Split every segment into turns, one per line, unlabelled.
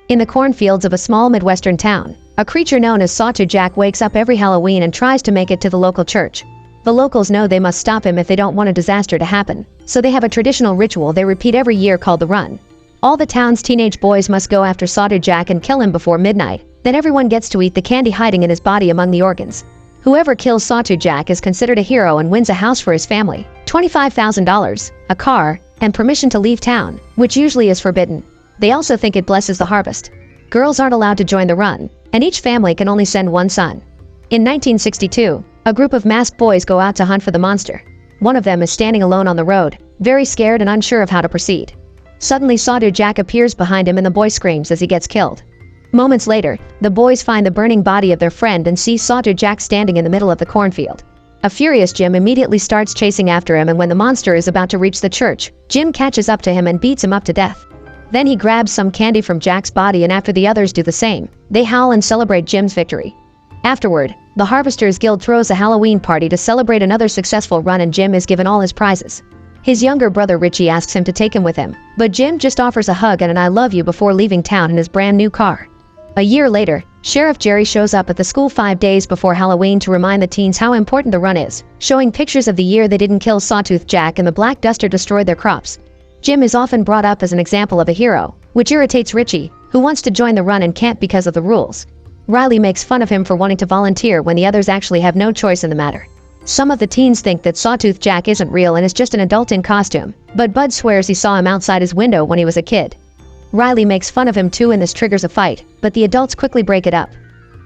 In the cornfields of a small Midwestern town, a creature known as Sawtooth Jack wakes up every Halloween and tries to make it to the local church. The locals know they must stop him if they don't want a disaster to happen, so they have a traditional ritual they repeat every year called the Run. All the town's teenage boys must go after Sawtooth Jack and kill him before midnight, then everyone gets to eat the candy hiding in his body among the organs. Whoever kills Sawtooth Jack is considered a hero and wins a house for his family, $25,000, a car, and permission to leave town, which usually is forbidden. They also think it blesses the harvest. Girls aren't allowed to join the run, and each family can only send one son. In 1962, a group of masked boys go out to hunt for the monster. One of them is standing alone on the road, very scared and unsure of how to proceed. Suddenly Sawtooth Jack appears behind him and the boy screams as he gets killed. Moments later, the boys find the burning body of their friend and see Sawtooth Jack standing in the middle of the cornfield. A furious Jim immediately starts chasing after him, and when the monster is about to reach the church, Jim catches up to him and beats him up to death. Then he grabs some candy from Jack's body, and after the others do the same, they howl and celebrate Jim's victory. Afterward, the Harvesters Guild throws a Halloween party to celebrate another successful run, and Jim is given all his prizes. His younger brother Richie asks him to take him with him, but Jim just offers a hug and an I love you before leaving town in his brand new car. A year later, Sheriff Jerry shows up at the school 5 days before Halloween to remind the teens how important the run is, showing pictures of the year they didn't kill Sawtooth Jack and the black duster destroyed their crops. Jim is often brought up as an example of a hero, which irritates Richie, who wants to join the run and can't because of the rules. Riley makes fun of him for wanting to volunteer when the others actually have no choice in the matter. Some of the teens think that Sawtooth Jack isn't real and is just an adult in costume, but Bud swears he saw him outside his window when he was a kid. Riley makes fun of him too, and this triggers a fight, but the adults quickly break it up.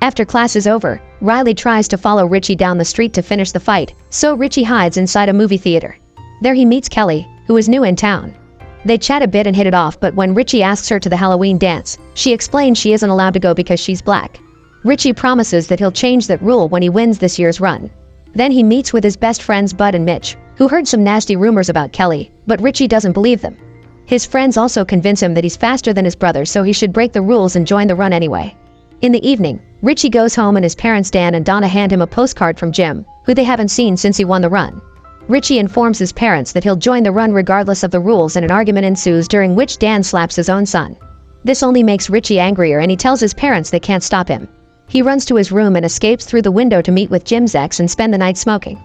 After class is over, Riley tries to follow Richie down the street to finish the fight, so Richie hides inside a movie theater. There he meets Kelly, who is new in town. They chat a bit and hit it off, but when Richie asks her to the Halloween dance, she explains she isn't allowed to go because she's black. Richie promises that he'll change that rule when he wins this year's run. Then he meets with his best friends Bud and Mitch, who heard some nasty rumors about Kelly, but Richie doesn't believe them. His friends also convince him that he's faster than his brother, so he should break the rules and join the run anyway. In the evening, Richie goes home and his parents Dan and Donna hand him a postcard from Jim, who they haven't seen since he won the run. Richie informs his parents that he'll join the run regardless of the rules, and an argument ensues during which Dan slaps his own son. This only makes Richie angrier, and he tells his parents they can't stop him. He runs to his room and escapes through the window to meet with Jim's ex and spend the night smoking.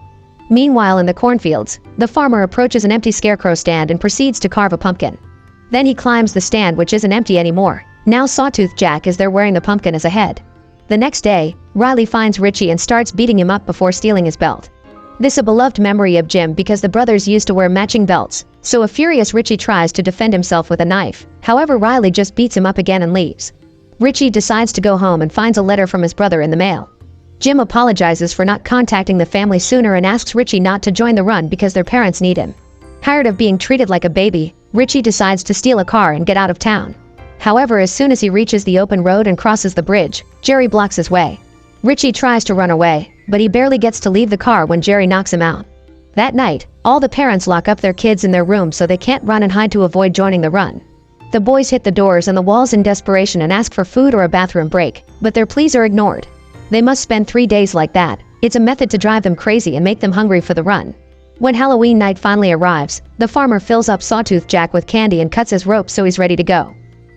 Meanwhile, in the cornfields, the farmer approaches an empty scarecrow stand and proceeds to carve a pumpkin. Then he climbs the stand, which isn't empty anymore. Now Sawtooth Jack is there wearing the pumpkin as a head. The next day, Riley finds Richie and starts beating him up before stealing his belt. This is a beloved memory of Jim because the brothers used to wear matching belts, so a furious Richie tries to defend himself with a knife. However, Riley just beats him up again and leaves. Richie decides to go home and finds a letter from his brother in the mail. Jim apologizes for not contacting the family sooner and asks Richie not to join the run because their parents need him. Tired of being treated like a baby, Richie decides to steal a car and get out of town. However, as soon as he reaches the open road and crosses the bridge, Jerry blocks his way. Richie tries to run away, but he barely gets to leave the car when Jerry knocks him out. That night, all the parents lock up their kids in their room so they can't run and hide to avoid joining the run. The boys hit the doors and the walls in desperation and ask for food or a bathroom break, but their pleas are ignored. They must spend 3 days like that. It's a method to drive them crazy and make them hungry for the run. When Halloween night finally arrives, the farmer fills up Sawtooth Jack with candy and cuts his rope so he's ready to go.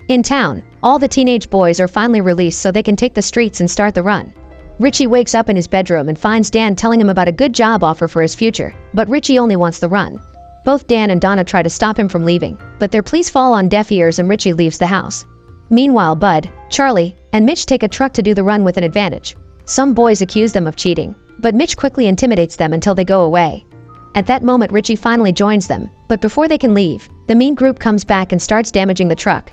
In town, all the teenage boys are finally released so they can take the streets and start the run. Richie wakes up in his bedroom and finds Dan telling him about a good job offer for his future, but Richie only wants the run. Both Dan and Donna try to stop him from leaving, but their pleas fall on deaf ears and Richie leaves the house. Meanwhile, Bud, Charlie, and Mitch take a truck to do the run with an advantage. Some boys accuse them of cheating, but Mitch quickly intimidates them until they go away. At that moment, Richie finally joins them, but before they can leave, the mean group comes back and starts damaging the truck.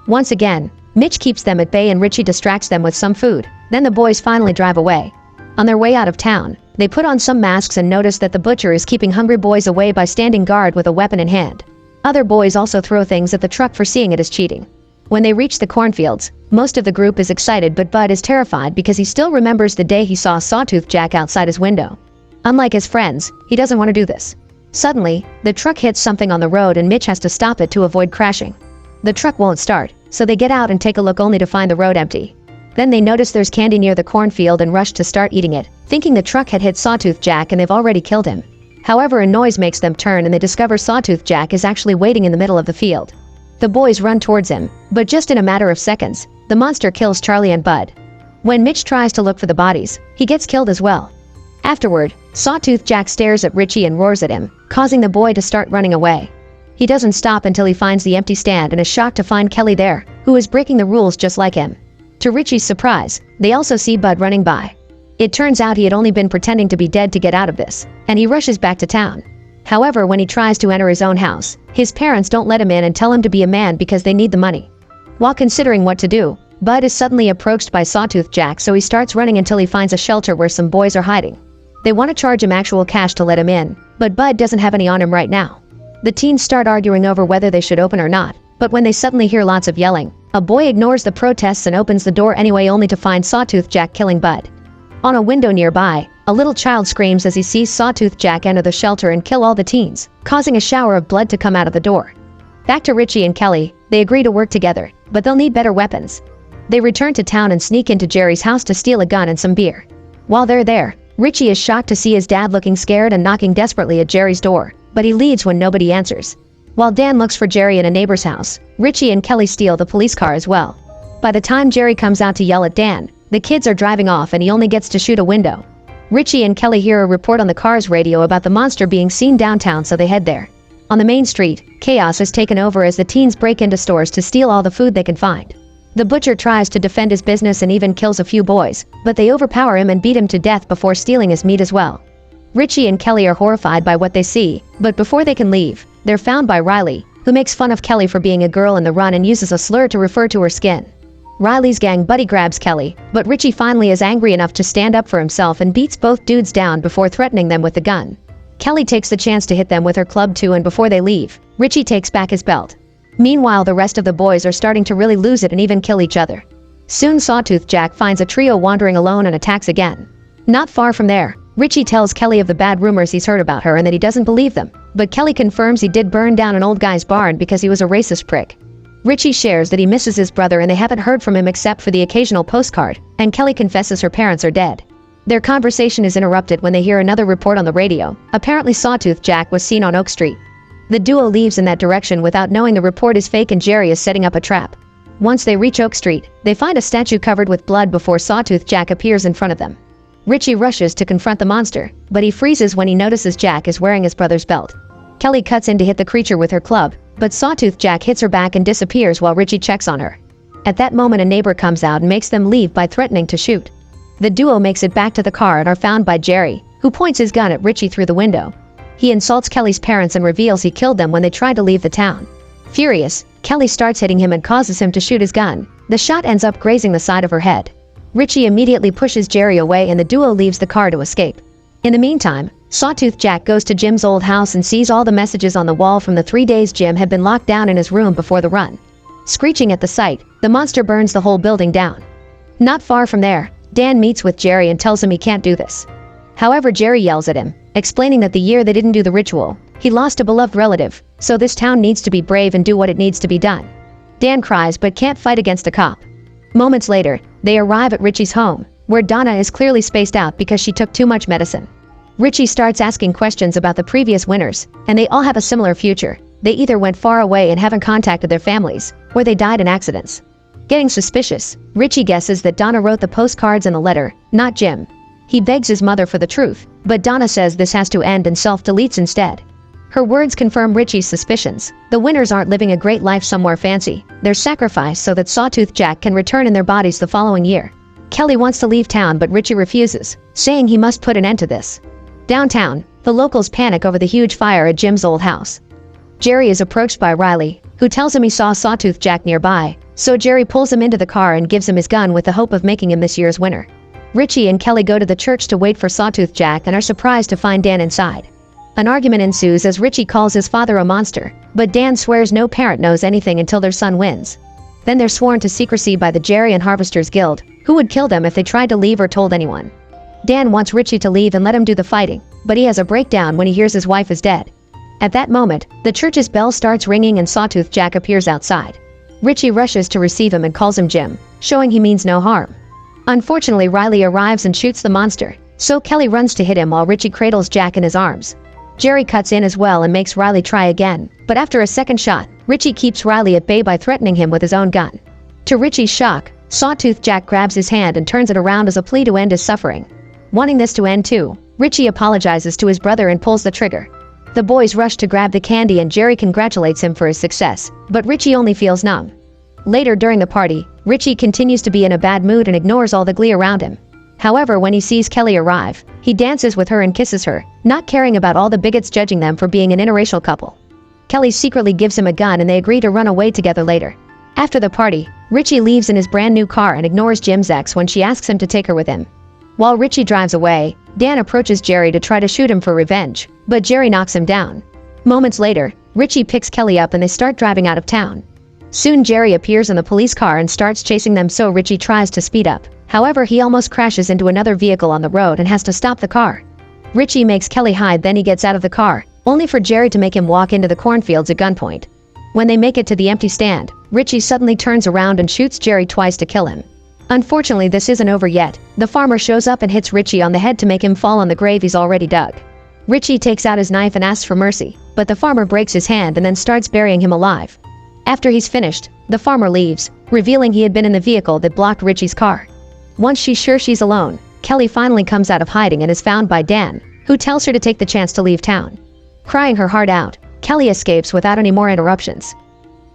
Once again, Mitch keeps them at bay and Richie distracts them with some food. Then the boys finally drive away. On their way out of town, they put on some masks and notice that the butcher is keeping hungry boys away by standing guard with a weapon in hand. Other boys also throw things at the truck for seeing it as cheating. When they reach the cornfields, most of the group is excited, but Bud is terrified because he still remembers the day he saw Sawtooth Jack outside his window. Unlike his friends, he doesn't want to do this. Suddenly, the truck hits something on the road and Mitch has to stop it to avoid crashing. The truck won't start, so they get out and take a look only to find the road empty. Then they notice there's candy near the cornfield and rush to start eating it, thinking the truck had hit Sawtooth Jack and they've already killed him. However, a noise makes them turn and they discover Sawtooth Jack is actually waiting in the middle of the field. The boys run towards him, but just in a matter of seconds, the monster kills Charlie and Bud. When Mitch tries to look for the bodies, he gets killed as well. Afterward, Sawtooth Jack stares at Richie and roars at him, causing the boy to start running away. He doesn't stop until he finds the empty stand and is shocked to find Kelly there, who is breaking the rules just like him. To Richie's surprise, they also see Bud running by. It turns out he had only been pretending to be dead to get out of this, and he rushes back to town. However, when he tries to enter his own house, his parents don't let him in and tell him to be a man because they need the money. While considering what to do, Bud is suddenly approached by Sawtooth Jack, so he starts running until he finds a shelter where some boys are hiding. They want to charge him actual cash to let him in, but Bud doesn't have any on him right now. The teens start arguing over whether they should open or not, but when they suddenly hear lots of yelling, a boy ignores the protests and opens the door anyway, only to find Sawtooth Jack killing Bud. On a window nearby, a little child screams as he sees Sawtooth Jack enter the shelter and kill all the teens, causing a shower of blood to come out of the door. Back to Richie and Kelly, they agree to work together, but they'll need better weapons. They return to town and sneak into Jerry's house to steal a gun and some beer. While they're there, Richie is shocked to see his dad looking scared and knocking desperately at Jerry's door, but he leaves when nobody answers. While Dan looks for Jerry in a neighbor's house, Richie and Kelly steal the police car as well. By the time Jerry comes out to yell at Dan, the kids are driving off and he only gets to shoot a window. Richie and Kelly hear a report on the car's radio about the monster being seen downtown, so they head there. On the main street, chaos has taken over as the teens break into stores to steal all the food they can find. The butcher tries to defend his business and even kills a few boys, but they overpower him and beat him to death before stealing his meat as well. Richie and Kelly are horrified by what they see, but before they can leave, they're found by Riley, who makes fun of Kelly for being a girl in the run and uses a slur to refer to her skin. Riley's gang buddy grabs Kelly, but Richie finally is angry enough to stand up for himself and beats both dudes down before threatening them with the gun. Kelly takes the chance to hit them with her club too, and before they leave, Richie takes back his belt. Meanwhile, the rest of the boys are starting to really lose it and even kill each other. Soon Sawtooth Jack finds a trio wandering alone and attacks again. Not far from there, Richie tells Kelly of the bad rumors he's heard about her and that he doesn't believe them, but Kelly confirms he did burn down an old guy's barn because he was a racist prick. Richie shares that he misses his brother and they haven't heard from him except for the occasional postcard, and Kelly confesses her parents are dead. Their conversation is interrupted when they hear another report on the radio. Apparently Sawtooth Jack was seen on Oak Street. The duo leaves in that direction without knowing the report is fake and Jerry is setting up a trap. Once they reach Oak Street, they find a statue covered with blood before Sawtooth Jack appears in front of them. Richie rushes to confront the monster, but he freezes when he notices Jack is wearing his brother's belt. Kelly cuts in to hit the creature with her club, but Sawtooth Jack hits her back and disappears while Richie checks on her. At that moment, a neighbor comes out and makes them leave by threatening to shoot. The duo makes it back to the car and are found by Jerry, who points his gun at Richie through the window. He insults Kelly's parents and reveals he killed them when they tried to leave the town. Furious, Kelly starts hitting him and causes him to shoot his gun. The shot ends up grazing the side of her head. Richie immediately pushes Jerry away and the duo leaves the car to escape. In the meantime, Sawtooth Jack goes to Jim's old house and sees all the messages on the wall from the 3 days Jim had been locked down in his room before the run. Screeching at the sight, the monster burns the whole building down. Not far from there, Dan meets with Jerry and tells him he can't do this. However, Jerry yells at him, explaining that the year they didn't do the ritual, he lost a beloved relative, so this town needs to be brave and do what it needs to be done. Dan cries but can't fight against a cop. Moments later, they arrive at Richie's home, where Donna is clearly spaced out because she took too much medicine. Richie starts asking questions about the previous winners, and they all have a similar future. They either went far away and haven't contacted their families, or they died in accidents. Getting suspicious, Richie guesses that Donna wrote the postcards and the letter, not Jim. He begs his mother for the truth, but Donna says this has to end and self-deletes instead. Her words confirm Richie's suspicions. The winners aren't living a great life somewhere fancy. They're sacrificed so that Sawtooth Jack can return in their bodies the following year. Kelly wants to leave town but Richie refuses, saying he must put an end to this. Downtown, the locals panic over the huge fire at Jim's old house. Jerry is approached by Riley, who tells him he saw Sawtooth Jack nearby, so Jerry pulls him into the car and gives him his gun with the hope of making him this year's winner. Richie and Kelly go to the church to wait for Sawtooth Jack and are surprised to find Dan inside. An argument ensues as Richie calls his father a monster, but Dan swears no parent knows anything until their son wins. Then they're sworn to secrecy by the Jerry and Harvesters Guild, who would kill them if they tried to leave or told anyone. Dan wants Richie to leave and let him do the fighting, but he has a breakdown when he hears his wife is dead. At that moment, the church's bell starts ringing and Sawtooth Jack appears outside. Richie rushes to receive him and calls him Jim, showing he means no harm. Unfortunately, Riley arrives and shoots the monster, so Kelly runs to hit him while Richie cradles Jack in his arms. Jerry cuts in as well and makes Riley try again, but after a second shot, Richie keeps Riley at bay by threatening him with his own gun. To Richie's shock, Sawtooth Jack grabs his hand and turns it around as a plea to end his suffering. Wanting this to end too, Richie apologizes to his brother and pulls the trigger. The boys rush to grab the candy and Jerry congratulates him for his success, but Richie only feels numb. Later during the party, Richie continues to be in a bad mood and ignores all the glee around him. However, when he sees Kelly arrive, he dances with her and kisses her, not caring about all the bigots judging them for being an interracial couple. Kelly secretly gives him a gun and they agree to run away together later. After the party, Richie leaves in his brand new car and ignores Jim's ex when she asks him to take her with him. While Richie drives away, Dan approaches Jerry to try to shoot him for revenge, but Jerry knocks him down. Moments later, Richie picks Kelly up and they start driving out of town. Soon Jerry appears in the police car and starts chasing them, so Richie tries to speed up. However, he almost crashes into another vehicle on the road and has to stop the car. Richie makes Kelly hide, then he gets out of the car, only for Jerry to make him walk into the cornfields at gunpoint. When they make it to the empty stand, Richie suddenly turns around and shoots Jerry twice to kill him. Unfortunately, this isn't over yet. The farmer shows up and hits Richie on the head to make him fall on the grave he's already dug. Richie takes out his knife and asks for mercy, but the farmer breaks his hand and then starts burying him alive. After he's finished, the farmer leaves, revealing he had been in the vehicle that blocked Richie's car. Once she's sure she's alone, Kelly finally comes out of hiding and is found by Dan, who tells her to take the chance to leave town. Crying her heart out, Kelly escapes without any more interruptions.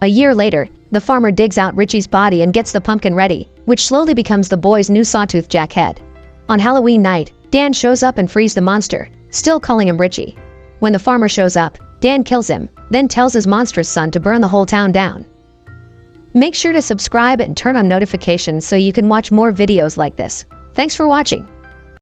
A year later, the farmer digs out Richie's body and gets the pumpkin ready, which slowly becomes the boy's new Sawtooth Jack head. On Halloween night, Dan shows up and frees the monster, still calling him Richie. When the farmer shows up, Dan kills him, then tells his monstrous son to burn the whole town down. Make sure to subscribe and turn on notifications so you can watch more videos like this. Thanks for watching.